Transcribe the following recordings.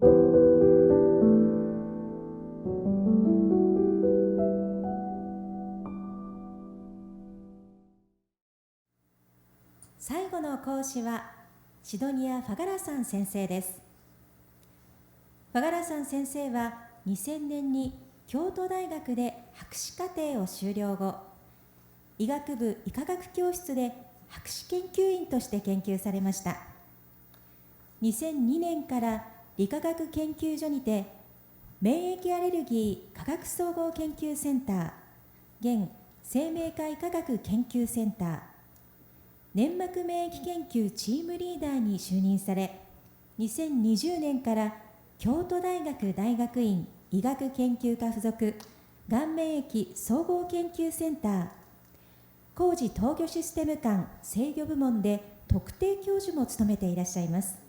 最後の講師はシドニア・ファガラサン先生です。ファガラサン先生は2000年に京都大学で博士課程を修了後、医学部医科学教室で博士研究員として研究されました。2002年から理化学研究所にて免疫アレルギー科学総合研究センター、現生命科医科学研究センター、粘膜免疫研究チームリーダーに就任され、2020年から京都大学大学院医学研究科附属がん免疫総合研究センター、工事投与システム間制御部門で特定教授も務めていらっしゃいます。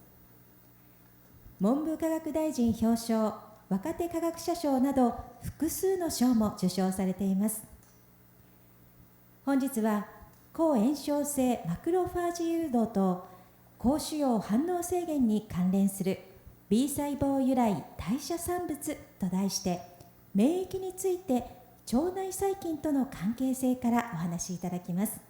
文部科学大臣表彰、若手科学者賞など複数の賞も受賞されています。本日は抗炎症性マクロファージ誘導と高腫瘍反応制限に関連する B 細胞由来代謝産物と題して、免疫について腸内細菌との関係性からお話しいただきます。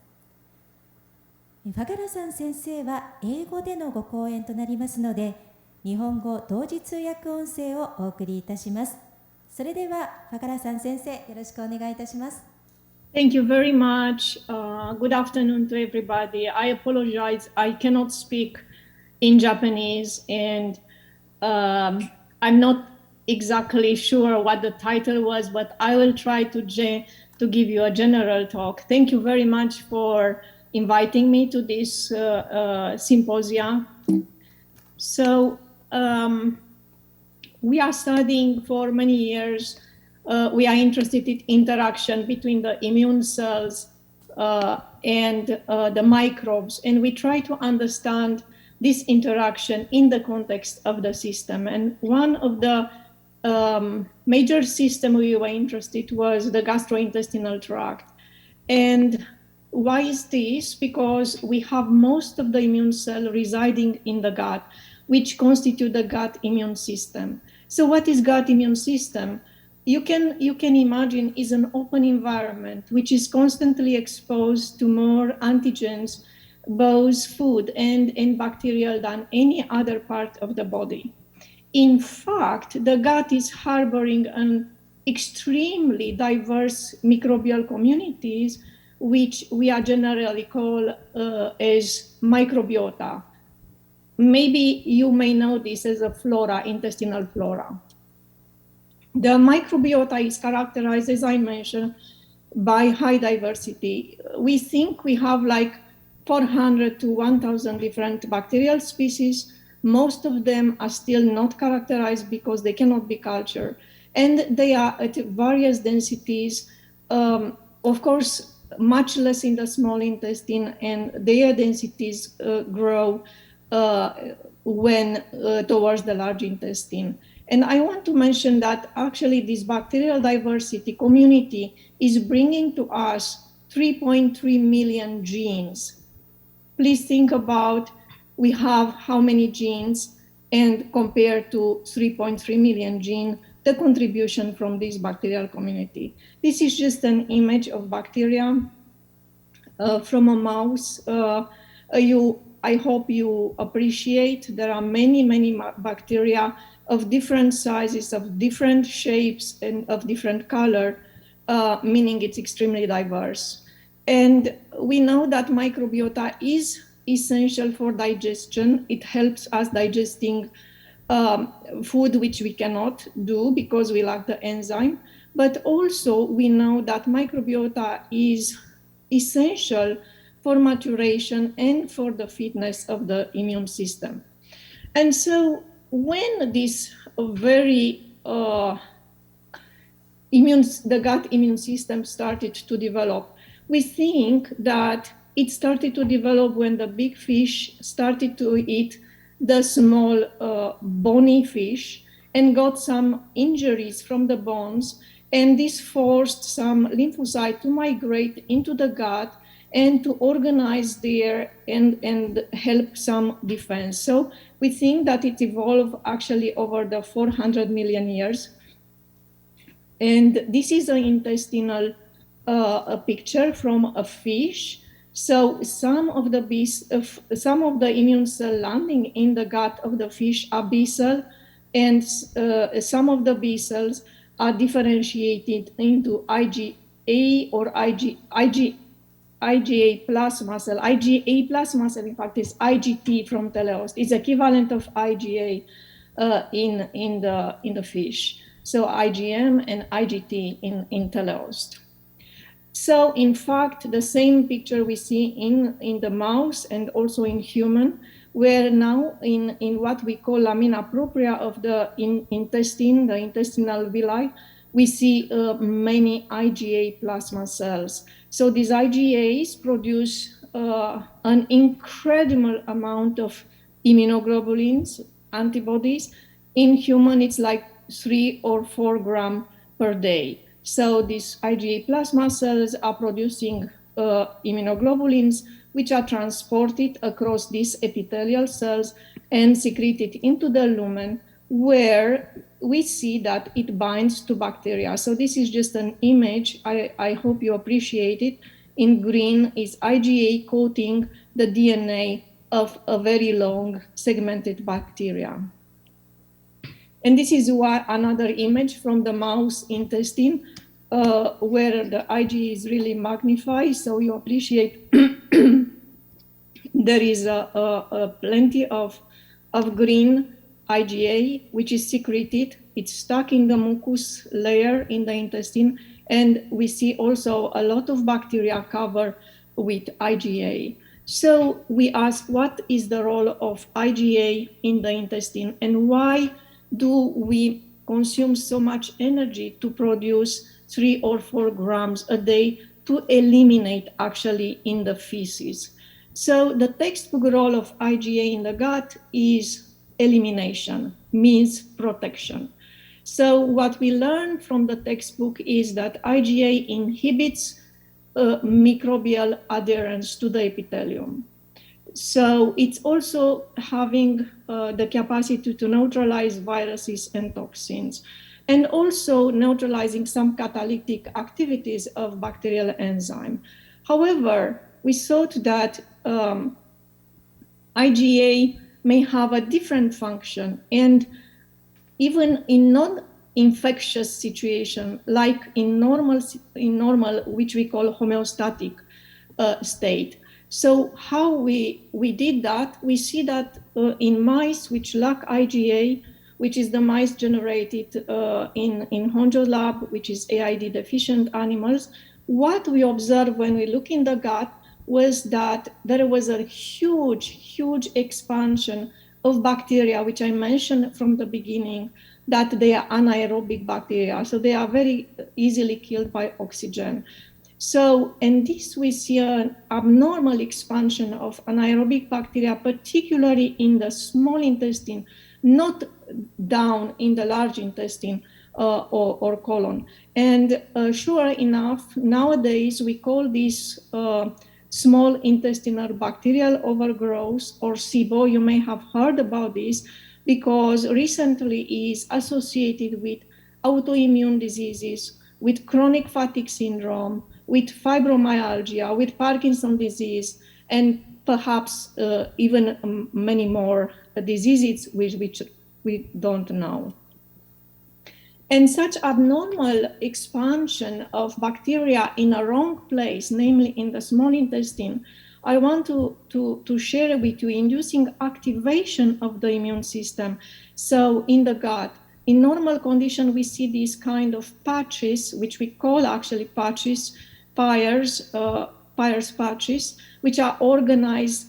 ファガラサン先生は英語でのご講演となりますので、日本語同時通訳音声をお送りいたします。それではファガラサン先生、よろしくお願いいたします。Thank you very much. Good afternoon to everybody. I apologize. I cannot speak in Japanese, and I'm not exactly sure what the title was, but I will try to give you a general talk. Thank you very much for inviting me to this symposium. So we are studying for many years. We are interested in interaction between the immune cells and the microbes, and we try to understand this interaction in the context of the system. And one of the major systems we were interested in was the gastrointestinal tract. And why is this? Because we have most of the immune cell residing in the gut, which constitute the gut immune system. So what is gut immune system? You can imagine is an open environment which is constantly exposed to more antigens, both food and bacterial, than any other part of the body. In fact, the gut is harboring an extremely diverse microbial communities, which we are generally call as microbiota. Maybe you may know this as a flora, intestinal flora. The microbiota is characterized, as I mentioned, by high diversity. We think we have like 400 to 1,000 different bacterial species. Most of them are still not characterized because they cannot be cultured. And they are at various densities, of course, much less in the small intestine, and their densities grow when towards the large intestine. And I want to mention that actually this bacterial diversity community is bringing to us 3.3 million genes. Please think about we have how many genes, and compared to 3.3 million genes, the contribution from this bacterial community. This is just an image of bacteria from a mouse. I hope you appreciate there are many bacteria of different sizes, of different shapes, and of different color, meaning it's extremely diverse. And we know that microbiota is essential for digestion. It helps us digesting food which we cannot do because we lack the enzyme. But also we know that microbiota is essential for maturation and for the fitness of the immune system. And so when this very the gut immune system started to develop, we think that it started to develop when the big fish started to eat the small bony fish and got some injuries from the bones, and this forced some lymphocytes to migrate into the gut and to organize there and help some defense. So we think that it evolved actually over the 400 million years. And this is an intestinal a picture from a fish. So some of the immune cell landing in the gut of the fish are B cell, and some of the B cells are differentiated into IgA or IgA plus muscle. IgA plus muscle, in fact, is IgT from teleost. It's equivalent of IgA in the fish. So IgM and IgT in teleost. So in fact, the same picture we see in the mouse and also in human, where now in what we call lamina propria of the intestine, the intestinal villi, we see many IgA plasma cells. So these IgAs produce an incredible amount of immunoglobulins, antibodies. In human, it's like 3 or 4 grams per day. So these IgA plasma cells are producing immunoglobulins, which are transported across these epithelial cells and secreted into the lumen, where we see that it binds to bacteria. So this is just an image. I hope you appreciate it. In green is IgA coating the DNA of a very long segmented bacteria. And this is another image from the mouse intestine, where the IgA is really magnified. So you appreciate there is plenty of green IgA, which is secreted. It's stuck in the mucus layer in the intestine. And we see also a lot of bacteria covered with IgA. So we ask, what is the role of IgA in the intestine, and why do we consume so much energy to produce 3 or 4 grams a day to eliminate actually in the feces? So the textbook role of IgA in the gut is elimination, means protection. So what we learn from the textbook is that IgA inhibits microbial adherence to the epithelium. So it's also having the capacity to neutralize viruses and toxins, and also neutralizing some catalytic activities of bacterial enzyme. However, we thought that IgA may have a different function, and even in non-infectious situation, like in normal, which we call homeostatic state. So how we did that, we see that in mice which lack IgA, which is the mice generated in Honjo lab, which is AID deficient animals, what we observed when we look in the gut was that there was a huge expansion of bacteria, which I mentioned from the beginning, that they are anaerobic bacteria. So they are very easily killed by oxygen. So, and this we see an abnormal expansion of anaerobic bacteria, particularly in the small intestine, not down in the large intestine or colon. And sure enough, nowadays we call this small intestinal bacterial overgrowth, or SIBO. You may have heard about this because recently is associated with autoimmune diseases, with chronic fatigue syndrome, with fibromyalgia, with Parkinson's disease, and perhaps even many more diseases which we don't know. And such abnormal expansion of bacteria in a wrong place, namely in the small intestine, I want to share with you, inducing activation of the immune system. So in the gut, in normal condition, we see these kind of patches, which we call actually patches, Peyer's patches, which are organized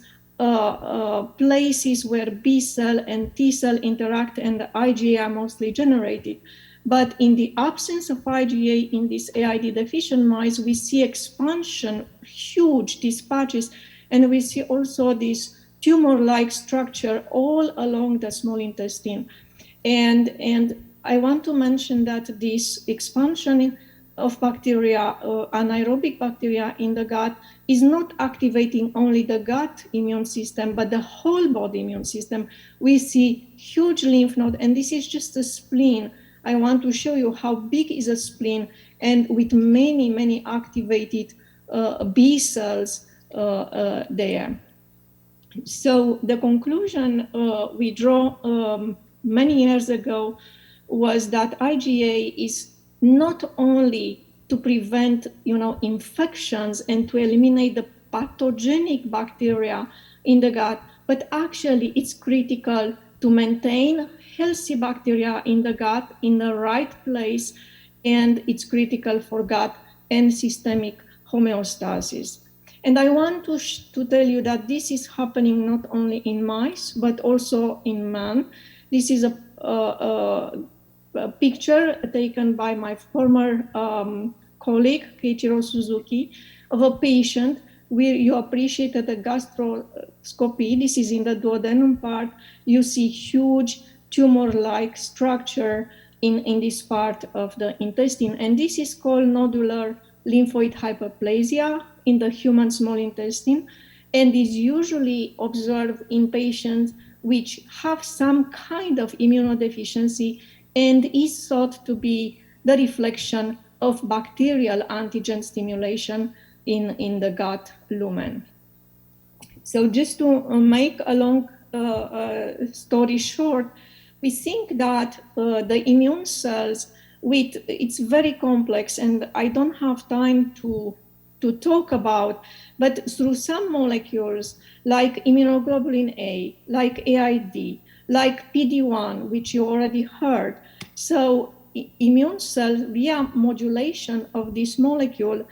places where B cell and T cell interact and the IgA are mostly generated. But in the absence of IgA in these AID deficient mice, we see expansion, huge, these patches, and we see also this tumor-like structure all along the small intestine. And I want to mention that this expansion of bacteria, anaerobic bacteria in the gut, is not activating only the gut immune system, but the whole body immune system. We see huge lymph node, and this is just a spleen. I want to show you how big is a spleen, and with many, many activated B cells there. So the conclusion we draw many years ago was that IgA is not only to prevent, infections and to eliminate the pathogenic bacteria in the gut, but actually it's critical to maintain healthy bacteria in the gut in the right place, and it's critical for gut and systemic homeostasis. And I want to tell you that this is happening not only in mice, but also in man. This is a picture taken by my former colleague, Keiichiro Suzuki, of a patient where you appreciated the gastroscopy. This is in the duodenum part. You see huge tumor-like structure in this part of the intestine. And this is called nodular lymphoid hyperplasia in the human small intestine, and is usually observed in patients which have some kind of immunodeficiency and is thought to be the reflection of bacterial antigen stimulation in the gut lumen. So just to make a long story short, we think that the immune cells, it's very complex, and I don't have time to talk about, but through some molecules like immunoglobulin A, like AID, like PD-1, which you already heard. So immune cells, via modulation of this molecule,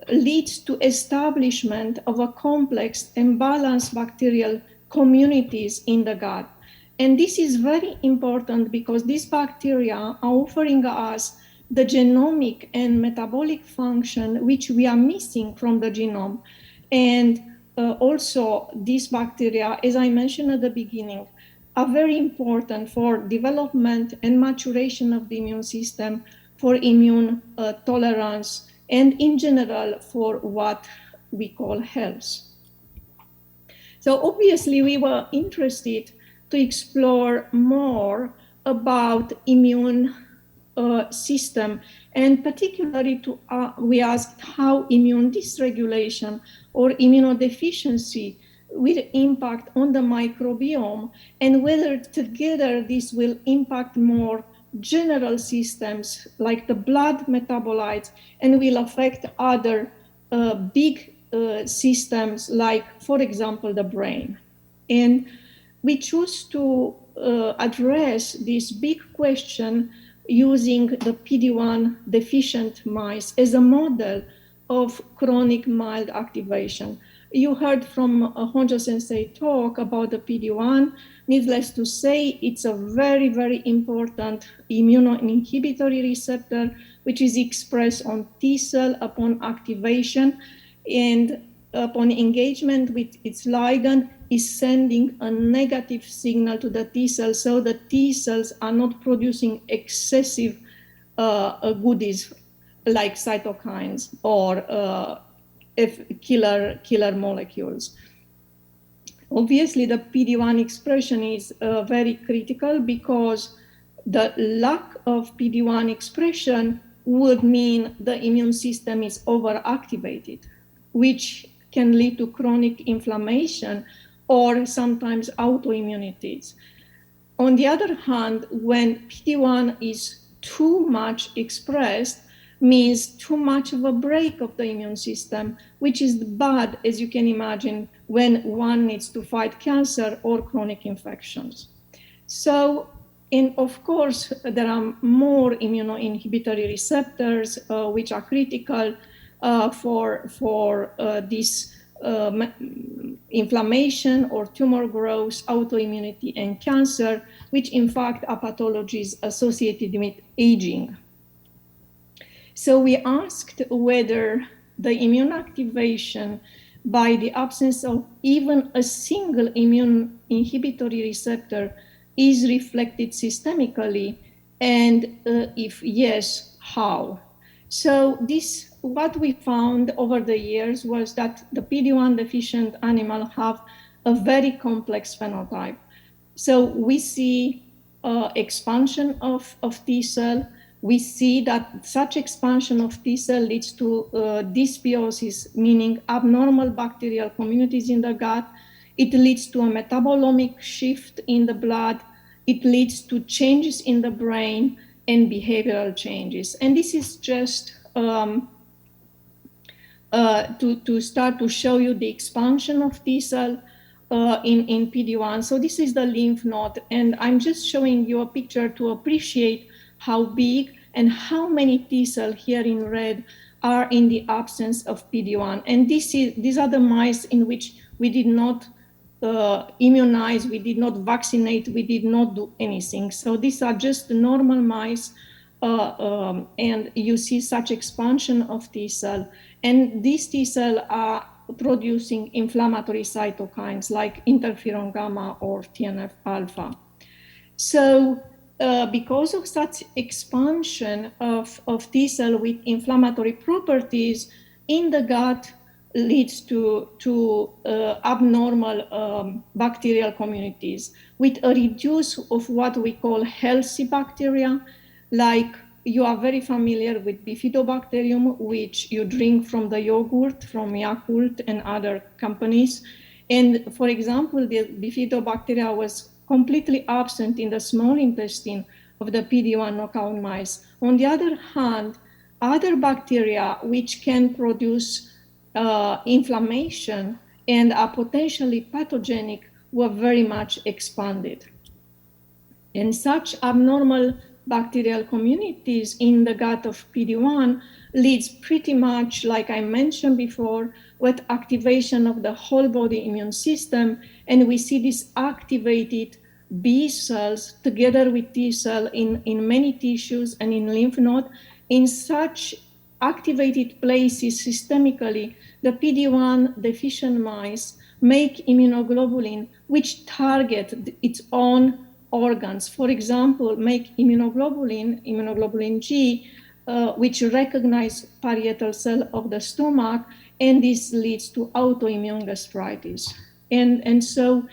leads to establishment of a complex and balanced bacterial communities in the gut. And this is very important because these bacteria are offering us the genomic and metabolic function which we are missing from the genome. And also these bacteria, as I mentioned at the beginning, are very important for development and maturation of the immune system, for immune tolerance, and in general for what we call health. So obviously we were interested to explore more about immune system, and particularly we asked how immune dysregulation or immunodeficiency will impact on the microbiome, and whether together this will impact more general systems like the blood metabolites and will affect other big systems like, for example, the brain. And we choose to address this big question using the PD-1 deficient mice as a model of chronic mild activation. You heard from Honjo Sensei talk about the PD-1. Needless to say, it's a very, very important immunoinhibitory receptor, which is expressed on T cell upon activation, and upon engagement with its ligand is sending a negative signal to the T cells, so the T cells are not producing excessive goodies like cytokines or killer molecules. Obviously, the PD-1 expression is very critical because the lack of PD-1 expression would mean the immune system is overactivated, which can lead to chronic inflammation or sometimes autoimmunities. On the other hand, when PD-1 is too much expressed, means too much of a break of the immune system, which is bad, as you can imagine, when one needs to fight cancer or chronic infections. So, and of course, there are more immunoinhibitory receptors which are critical for this inflammation or tumor growth, autoimmunity, and cancer, which in fact are pathologies associated with aging. So we asked whether the immune activation by the absence of even a single immune inhibitory receptor is reflected systemically, and if yes, how? So what we found over the years was that the PD-1 deficient animals have a very complex phenotype. So we see expansion of T cell. We see that such expansion of T cell leads to dysbiosis, meaning abnormal bacterial communities in the gut. It leads to a metabolomic shift in the blood. It leads to changes in the brain and behavioral changes. And this is just to start to show you the expansion of T cell in PD-1. So this is the lymph node, and I'm just showing you a picture to appreciate how big and how many T cells here in red are in the absence of PD-1. And these are the mice in which we did not immunize, we did not vaccinate, we did not do anything. So these are just the normal mice, and you see such expansion of T cell. And these T cells are producing inflammatory cytokines like interferon gamma or TNF alpha. So because of such expansion of T cell with inflammatory properties in the gut leads to abnormal bacterial communities with a reduce of what we call healthy bacteria, like you are very familiar with bifidobacterium, which you drink from the yogurt from Yakult and other companies. And for example, the bifidobacteria was completely absent in the small intestine of the PD-1 knockout mice. On the other hand, other bacteria which can produce inflammation and are potentially pathogenic were very much expanded. And such abnormal bacterial communities in the gut of PD-1 leads pretty much, like I mentioned before, with activation of the whole body immune system. And we see these activated B cells together with T cell in many tissues and in lymph node. In such activated places systemically, the PD-1 deficient mice make immunoglobulin, which target its own organs. For example, make immunoglobulin G, which recognize parietal cell of the stomach, and this leads to autoimmune gastritis. And so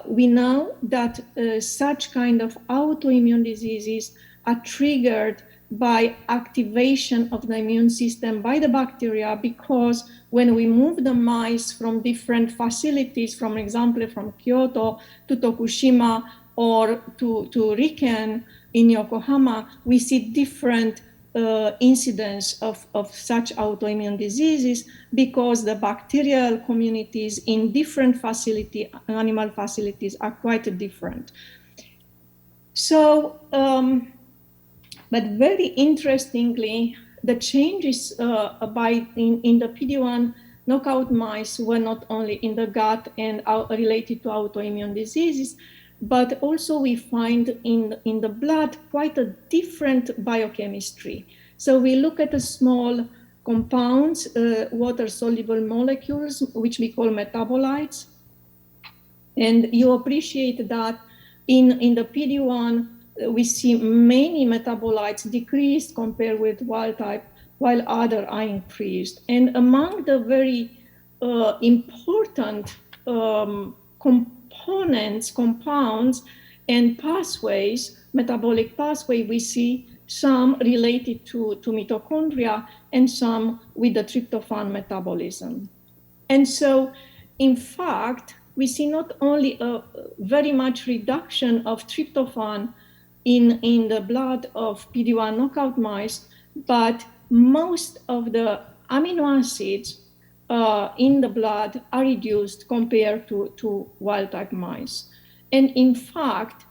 we know that such kind of autoimmune diseases are triggered by activation of the immune system by the bacteria, because when we move the mice from different facilities, for example, from Kyoto to Tokushima or to RIKEN in Yokohama, we see different incidence of such autoimmune diseases because the bacterial communities in different animal facilities are quite different. So, but very interestingly, the changes in the PD-1 knockout mice were not only in the gut and related to autoimmune diseases, but also we find in the blood quite a different biochemistry. So we look at the small compounds, water-soluble molecules, which we call metabolites. And you appreciate that in the PD-1, we see many metabolites decreased compared with wild type, while other are increased. And among the very important compounds and pathways, metabolic pathway, we see some related to mitochondria and some with the tryptophan metabolism. And so, in fact, we see not only a very much reduction of tryptophan in the blood of PD-1 knockout mice, but most of the amino acids in the blood are reduced compared to wild-type mice. And in fact,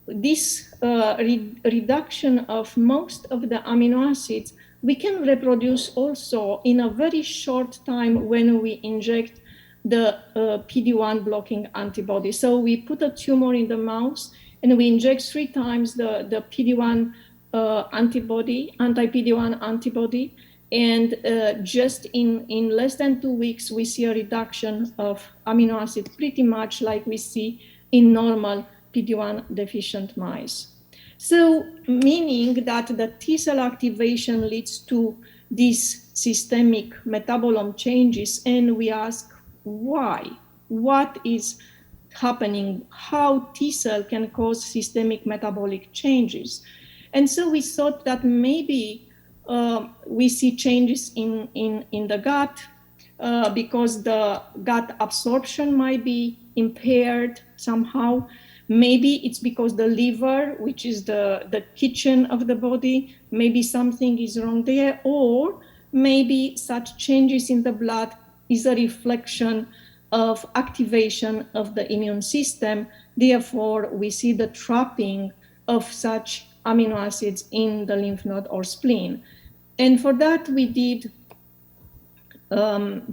this reduction of most of the amino acids, we can reproduce also in a very short time when we inject the PD-1 blocking antibody. So we put a tumor in the mouse and we inject 3 times the PD-1 antibody, anti-PD-1 antibody, and just in less than 2 weeks, we see a reduction of amino acids pretty much like we see in normal PD-1 deficient mice. So meaning that the T cell activation leads to these systemic metabolome changes, and we ask why? What is happening? How T cell can cause systemic metabolic changes? And so we thought that maybe we see changes in the gut because the gut absorption might be impaired somehow. Maybe it's because the liver, which is the kitchen of the body, maybe something is wrong there, or maybe such changes in the blood is a reflection of activation of the immune system. Therefore, we see the trapping of such amino acids in the lymph node or spleen. And for that, we did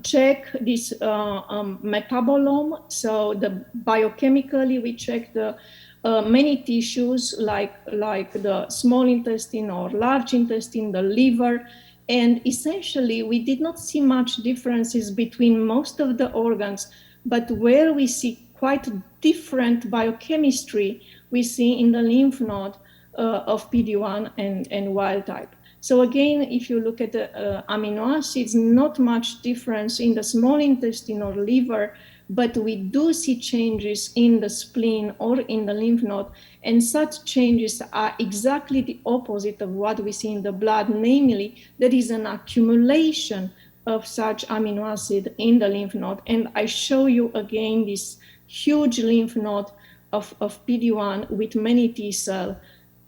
check this metabolome. So the biochemically, we checked the many tissues like the small intestine or large intestine, the liver, and essentially we did not see much differences between most of the organs, but where we see quite different biochemistry, we see in the lymph node of PD-1 and wild type. So again, if you look at the amino acids, not much difference in the small intestine or liver, but we do see changes in the spleen or in the lymph node, and such changes are exactly the opposite of what we see in the blood, namely there is an accumulation of such amino acid in the lymph node. And I show you again this huge lymph node of PD-1 with many T cells.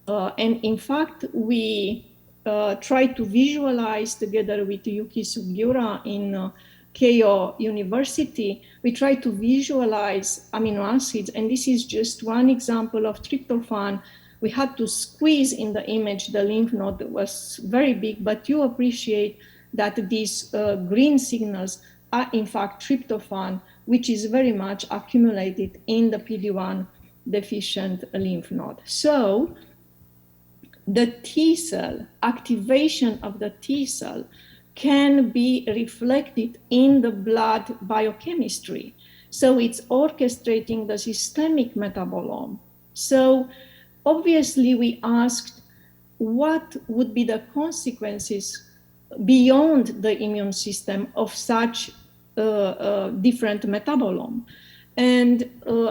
And in fact, we try to visualize together with Yuki Sugiura in Kyoto University. We try to visualize amino acids, and this is just one example of tryptophan. We had to squeeze in the image. The lymph node was very big, but you appreciate that these green signals are in fact tryptophan, which is very much accumulated in the PD-1 deficient lymph node. So the T cell, activation of the T cell can be reflected in the blood biochemistry. So it's orchestrating the systemic metabolome. So obviously we asked what would be the consequences beyond the immune system of such different metabolome. And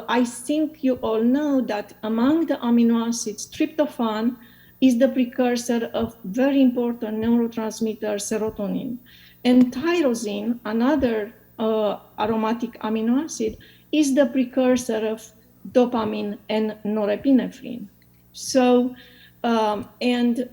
I think you all know that among the amino acids, tryptophan is the precursor of very important neurotransmitter serotonin. And tyrosine, another aromatic amino acid, is the precursor of dopamine and norepinephrine. So, and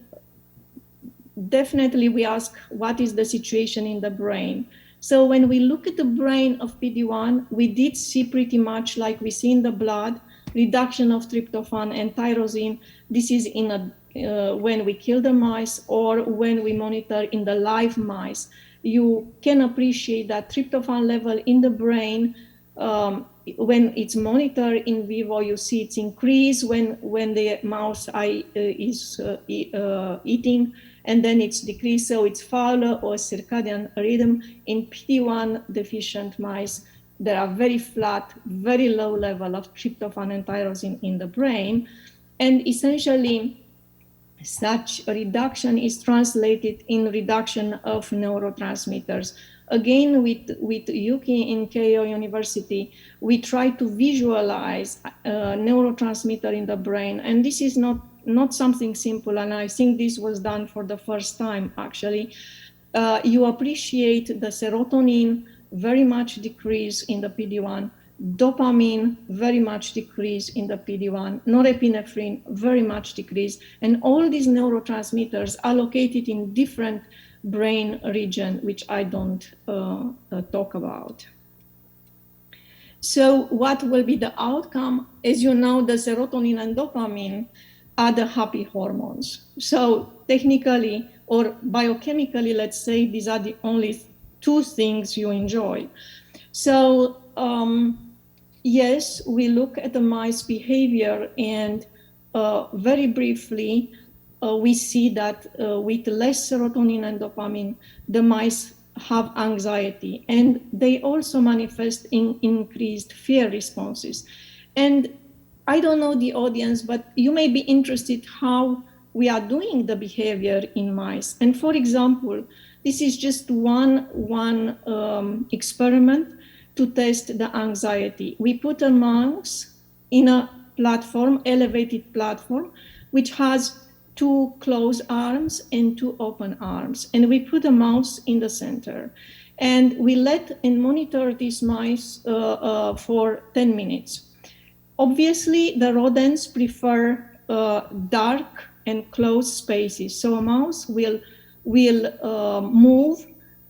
definitely we ask what is the situation in the brain. So when we look at the brain of PD-1, we did see pretty much like we see in the blood, reduction of tryptophan and tyrosine. This is in a when we kill the mice or when we monitor in the live mice. You can appreciate that tryptophan level in the brain, when it's monitored in vivo, you see it's increased when the mouse is eating, and then it's decreased. So it's Fowler or circadian rhythm. In PD-1 deficient mice, there are very flat, very low level of tryptophan and tyrosine in the brain. And essentially, such a reduction is translated in reduction of neurotransmitters. Again, with Yuki in Kyoto University, we try to visualize neurotransmitter in the brain. And this is not something simple. And I think this was done for the first time, actually. You appreciate the serotonin very much decrease in the PD-1, dopamine very much decrease in the PD-1, norepinephrine very much decrease, and all these neurotransmitters are located in different brain region, which I don't talk about. So what will be the outcome? As you know, the serotonin and dopamine are the happy hormones. So technically or biochemically, let's say these are the only two things you enjoy. So yes, we look at the mice behavior, and very briefly, we see that with less serotonin and dopamine, the mice have anxiety, and they also manifest in increased fear responses. And I don't know the audience, but you may be interested how we are doing the behavior in mice. And for example, this is just one experiment to test the anxiety. We put a mouse in a platform, elevated platform, which has 2 closed arms and 2 open arms. And we put a mouse in the center. And we let and monitor these mice for 10 minutes. Obviously, the rodents prefer dark and closed spaces. So a mouse will move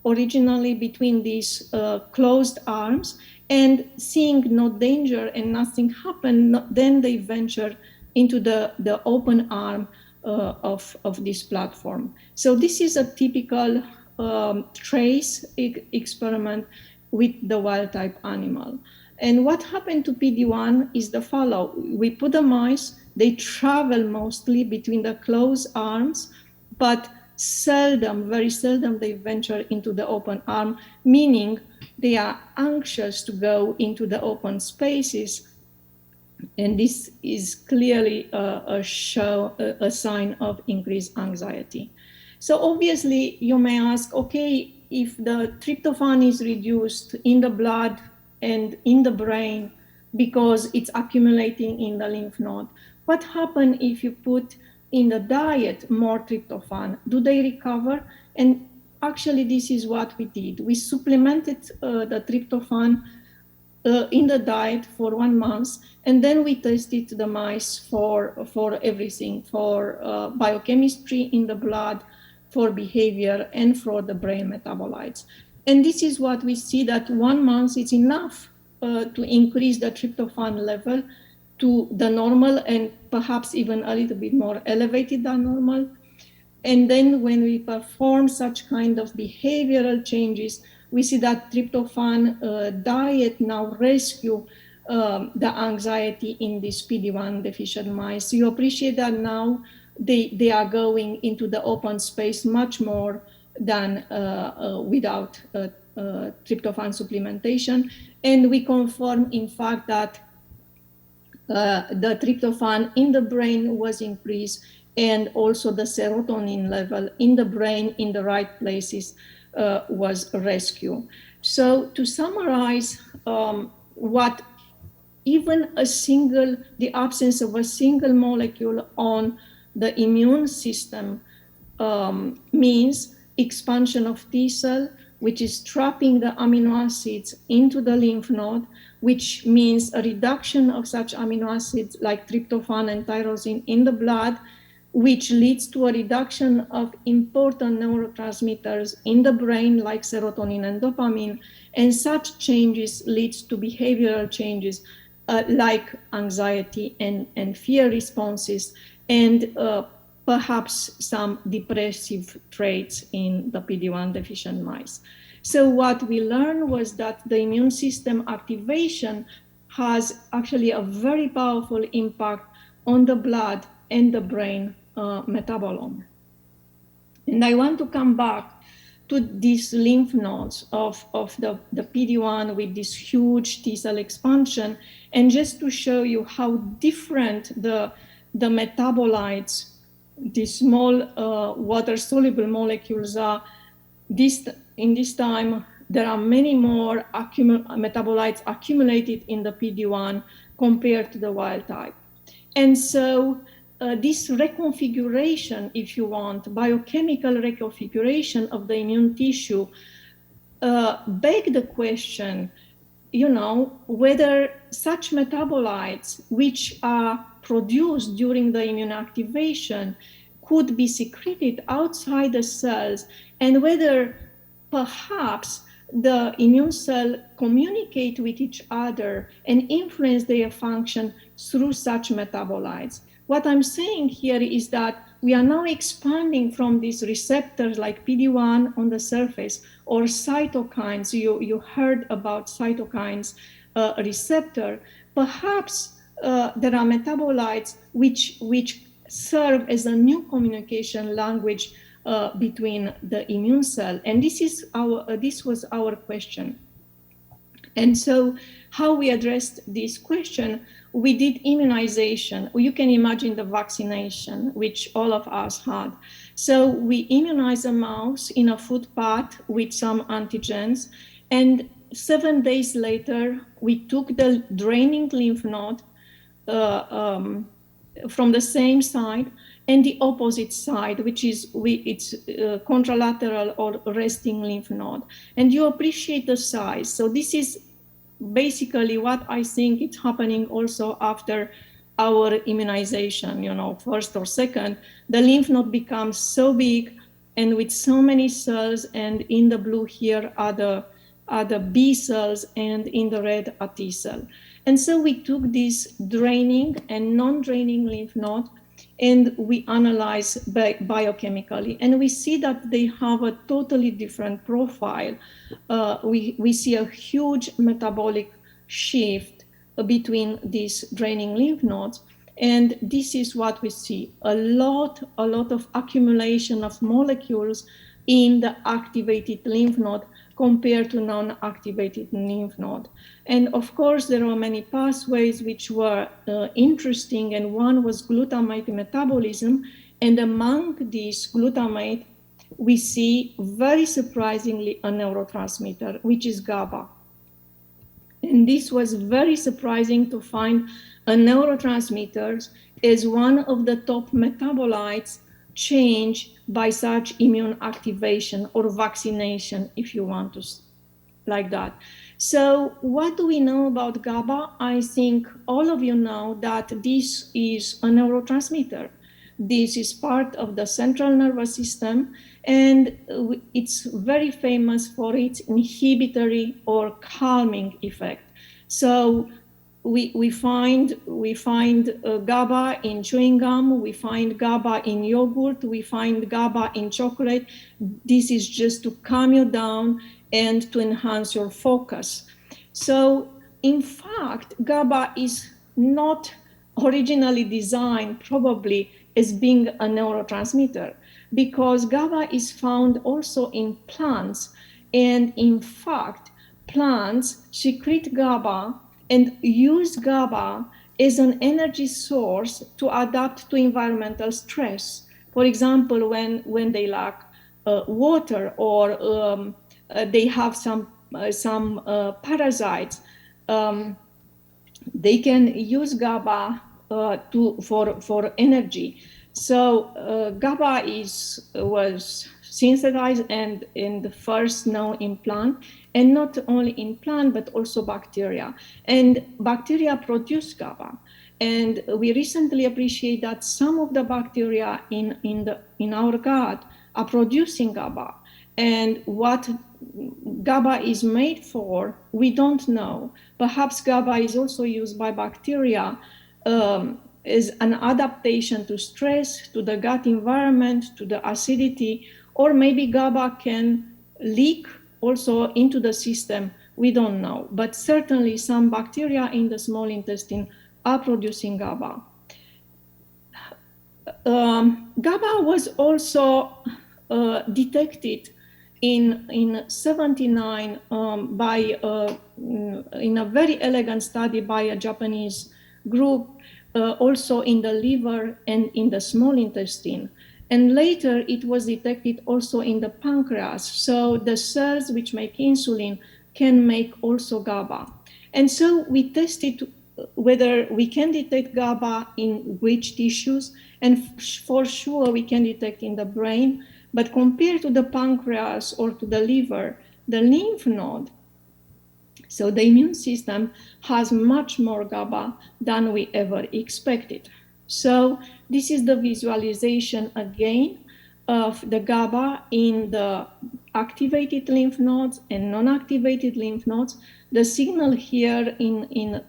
originally between these closed arms, and seeing no danger and nothing happen, then they venture into the open arm of this platform. So this is a typical trace experiment with the wild type animal. And what happened to PD-1 is the following. We put the mice, they travel mostly between the closed arms, but seldom, very seldom, they venture into the open arm, meaning they are anxious to go into the open spaces. And this is clearly a sign of increased anxiety. So obviously you may ask, okay, if the tryptophan is reduced in the blood and in the brain because it's accumulating in the lymph node, what happens if you put in the diet more tryptophan? Do they recover? And actually this is what we did. We supplemented the tryptophan in the diet for 1 month, and then we tested the mice for everything, for biochemistry in the blood, for behavior, and for the brain metabolites. And this is what we see, that 1 month is enough to increase the tryptophan level to the normal, and perhaps even a little bit more elevated than normal. And then when we perform such kind of behavioral changes, we see that tryptophan diet now rescue the anxiety in these PD-1 deficient mice. You appreciate that now they are going into the open space much more than without tryptophan supplementation. And we confirm, in fact, that the tryptophan in the brain was increased, and also the serotonin level in the brain in the right places was rescued. So to summarize, what even the absence of a single molecule on the immune system means expansion of T cell, which is trapping the amino acids into the lymph node, which means a reduction of such amino acids like tryptophan and tyrosine in the blood, which leads to a reduction of important neurotransmitters in the brain like serotonin and dopamine. And such changes leads to behavioral changes like anxiety and fear responses, and perhaps some depressive traits in the PD-1 deficient mice. So what we learned was that the immune system activation has actually a very powerful impact on the blood and the brain metabolome. And I want to come back to these lymph nodes of the PD-1 with this huge T cell expansion, and just to show you how different the metabolites, these small water-soluble molecules are. In this time, there are many more metabolites accumulated in the PD-1 compared to the wild type. And so this reconfiguration, if you want, biochemical reconfiguration of the immune tissue, beg the question, whether such metabolites which are produced during the immune activation could be secreted outside the cells, and whether perhaps the immune cell communicate with each other and influence their function through such metabolites. What I'm saying here is that we are now expanding from these receptors like PD-1 on the surface, or cytokines. You heard about cytokines receptor. Perhaps there are metabolites which serve as a new communication language between the immune cell. And this was our question. And so how we addressed this question, we did immunization. You can imagine the vaccination, which all of us had. So we immunized a mouse in a food pot with some antigens. And 7 days later, we took the draining lymph node from the same side and the opposite side, which is it's contralateral or resting lymph node. And you appreciate the size. So this is basically what I think is happening also after our immunization, first or second. The lymph node becomes so big and with so many cells, and in the blue here are the B cells, and in the red are T cell. And so we took this draining and non-draining lymph node and we analyze biochemically, and we see that they have a totally different profile. We see a huge metabolic shift between these draining lymph nodes, and this is what we see: a lot of accumulation of molecules in the activated lymph node compared to non-activated lymph node. And of course, there are many pathways which were interesting, and one was glutamate metabolism. And among these glutamate, we see very surprisingly a neurotransmitter, which is GABA. And this was very surprising to find a neurotransmitter as one of the top metabolites change by such immune activation or vaccination, if you want to, like that. So what do we know about GABA? I think all of you know that this is a neurotransmitter. This is part of the central nervous system, and it's very famous for its inhibitory or calming effect. So we find GABA in chewing gum, we find GABA in yogurt, we find GABA in chocolate. This is just to calm you down and to enhance your focus. So in fact, GABA is not originally designed probably as being a neurotransmitter, because GABA is found also in plants. And in fact, plants secrete GABA and use GABA as an energy source to adapt to environmental stress. For example, when they lack water, or they have some parasites, they can use GABA for energy. So GABA was synthesized and first known in plant, and not only in plant but also bacteria. And bacteria produce GABA. And we recently appreciate that some of the bacteria in our gut are producing GABA. And what GABA is made for, we don't know. Perhaps GABA is also used by bacteria as an adaptation to stress, to the gut environment, to the acidity, or maybe GABA can leak also into the system. We don't know. But certainly some bacteria in the small intestine are producing GABA. GABA was also detected in 79 in a very elegant study by a Japanese group, also in the liver and in the small intestine. And later it was detected also in the pancreas. So the cells which make insulin can make also GABA. And so we tested whether we can detect GABA in which tissues, and for sure we can detect in the brain. But compared to the pancreas or to the liver, the lymph node, so the immune system, has much more GABA than we ever expected. So this is the visualization again of the GABA in the activated lymph nodes and non-activated lymph nodes. The signal here in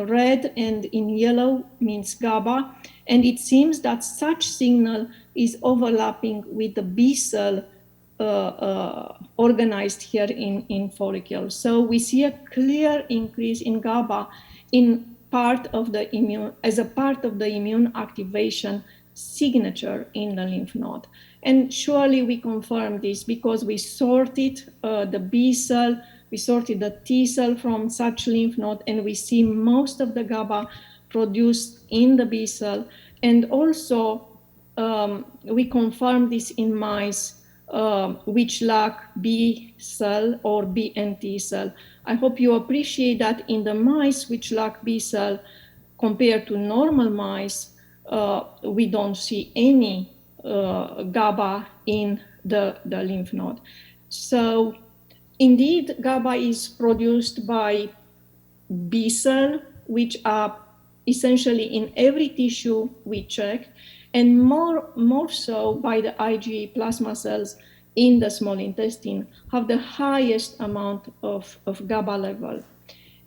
red and in yellow means GABA, and it seems that such signal is overlapping with the B cell organized here in follicles. So we see a clear increase in GABA as a part of the immune activation signature in the lymph node. And surely we confirm this because we sorted the B cell We sorted the T cell from such lymph node, and we see most of the GABA produced in the B cell. And also, we confirm this in mice which lack B cell or B and T cell. I hope you appreciate that in the mice which lack B cell, compared to normal mice, we don't see any GABA in the lymph node. So indeed, GABA is produced by B cell, which are essentially in every tissue we check, and more so by the IgA plasma cells in the small intestine, have the highest amount of GABA level.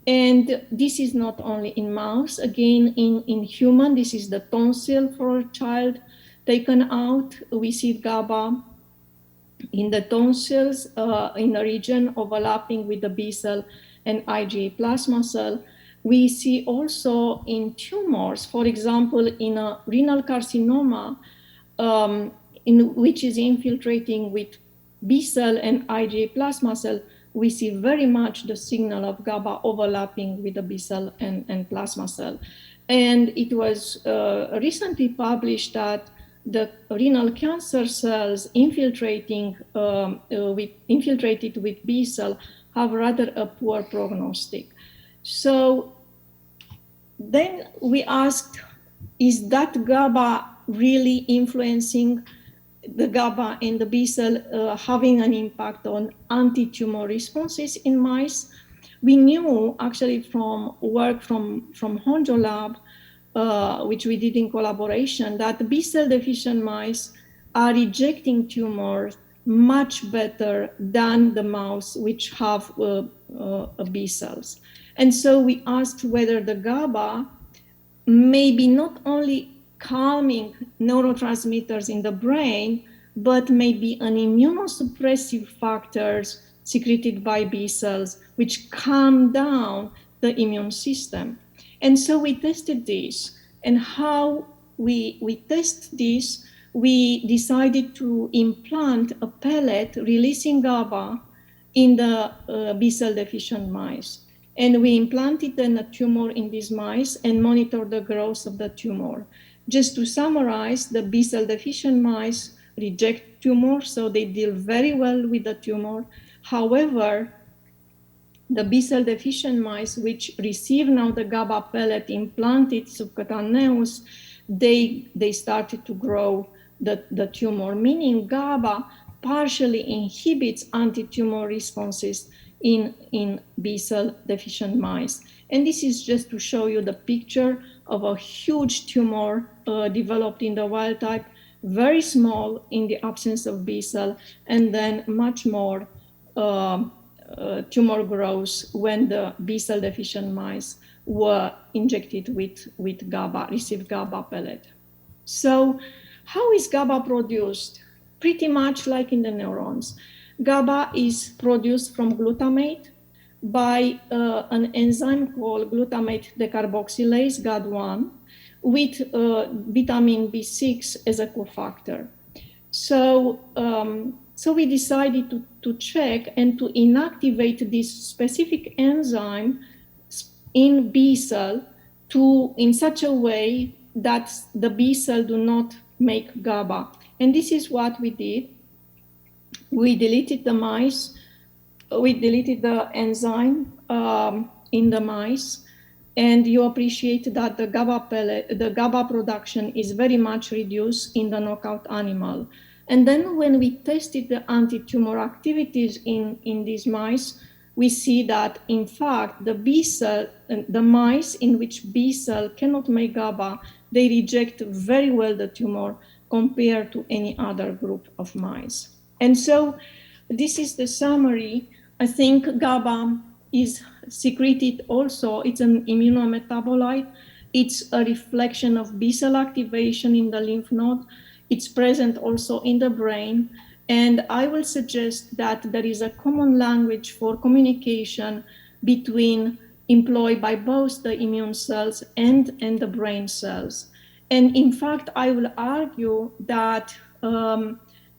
And this is not only in mouse, again, in human, this is the tonsil for a child taken out. We see GABA in the tonsils in a region overlapping with the B cell and IgA plasma cell. We see also in tumors, for example, in a renal carcinoma, in which is infiltrating with B cell and IgA plasma cell, we see very much the signal of GABA overlapping with the B cell and plasma cell. And it was recently published that the renal cancer cells infiltrated with B cell have rather a poor prognostic. So then we asked, is that GABA really influencing the GABA and the B cell having an impact on anti-tumor responses in mice? We knew actually from work from Honjo lab, which we did in collaboration, that B cell deficient mice are rejecting tumors much better than the mouse which have B cells. And so we asked whether the GABA may be not only calming neurotransmitters in the brain, but may be an immunosuppressive factors secreted by B cells, which calm down the immune system. And so we tested this. And how we test this, we decided to implant a pellet releasing GABA in the B cell deficient mice. And we implanted then a tumor in these mice and monitored the growth of the tumor. Just to summarize, the B cell deficient mice reject tumor, so they deal very well with the tumor. However, the B cell deficient mice, which receive now the GABA pellet implanted subcutaneous, they started to grow the tumor, meaning GABA partially inhibits anti-tumor responses in B cell deficient mice. And this is just to show you the picture of a huge tumor developed in the wild type, very small in the absence of B cell, and then much more tumor growth when the B cell deficient mice were injected with GABA, received GABA pellet. So how is GABA produced? Pretty much like in the neurons. GABA is produced from glutamate by an enzyme called glutamate decarboxylase, GAD1, with vitamin B6 as a cofactor. So we decided to check and to inactivate this specific enzyme in B cell in such a way that the B cell do not make GABA. And this is what we did. We deleted the mice, we deleted the enzyme in the mice, and you appreciate that the GABA production is very much reduced in the knockout animal. And then when we tested the anti-tumor activities in these mice, we see that in fact the mice in which B cell cannot make GABA, they reject very well the tumor compared to any other group of mice. And so this is the summary. I think GABA is secreted also, it's an immunometabolite. It's a reflection of B cell activation in the lymph node. It's present also in the brain. And I will suggest that there is a common language for communication employed by both the immune cells and the brain cells. And in fact, I will argue that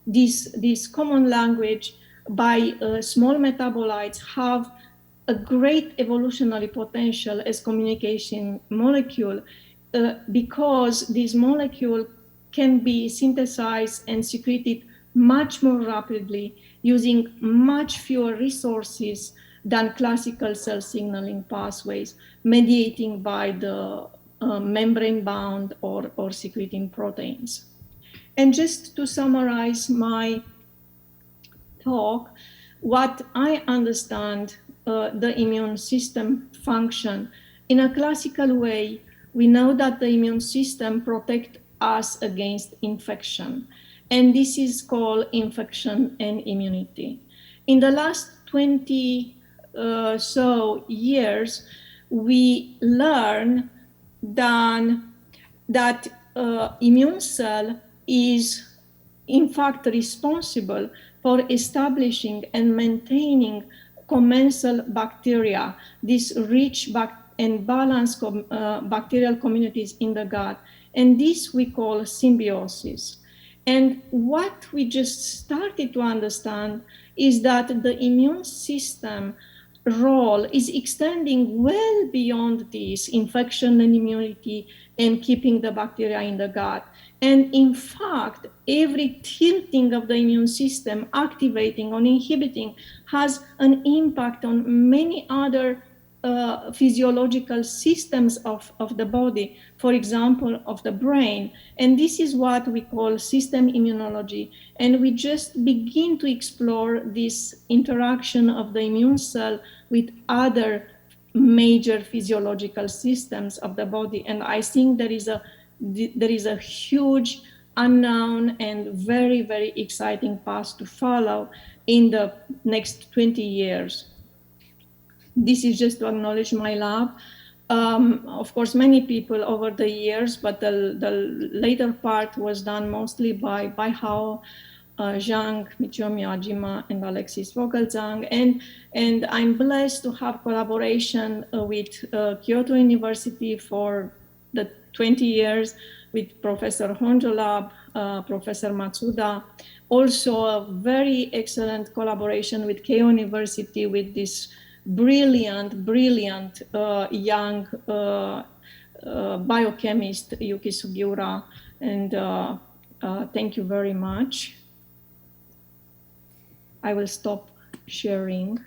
this common language by small metabolites have a great evolutionary potential as communication molecule because this molecule can be synthesized and secreted much more rapidly using much fewer resources than classical cell signaling pathways, mediating by the membrane-bound or secreting proteins. And just to summarize my talk, what I understand the immune system function, in a classical way, we know that the immune system protects us against infection. And this is called infection and immunity. In the last 20 so years, we learn that immune cell is in fact responsible for establishing and maintaining commensal bacteria, these rich and balanced bacterial communities in the gut. And this we call symbiosis. And what we just started to understand is that the immune system role is extending well beyond this infection and immunity and keeping the bacteria in the gut. And in fact, every tilting of the immune system, activating or inhibiting, has an impact on many other physiological systems of the body, for example, of the brain. And this is what we call system immunology. And we just begin to explore this interaction of the immune cell with other major physiological systems of the body. And I think there is a huge unknown and very, very exciting path to follow in the next 20 years. This is just to acknowledge my lab. Of course, many people over the years, but the later part was done mostly by Hao Zhang, Michio Miyajima, and Alexis Vogelzang. And I'm blessed to have collaboration with Kyoto University for the 20 years with Professor Honjo Lab, Professor Matsuda. Also a very excellent collaboration with Keio University with this brilliant young biochemist Yuki Sugiura, and thank you very much. I will stop sharing.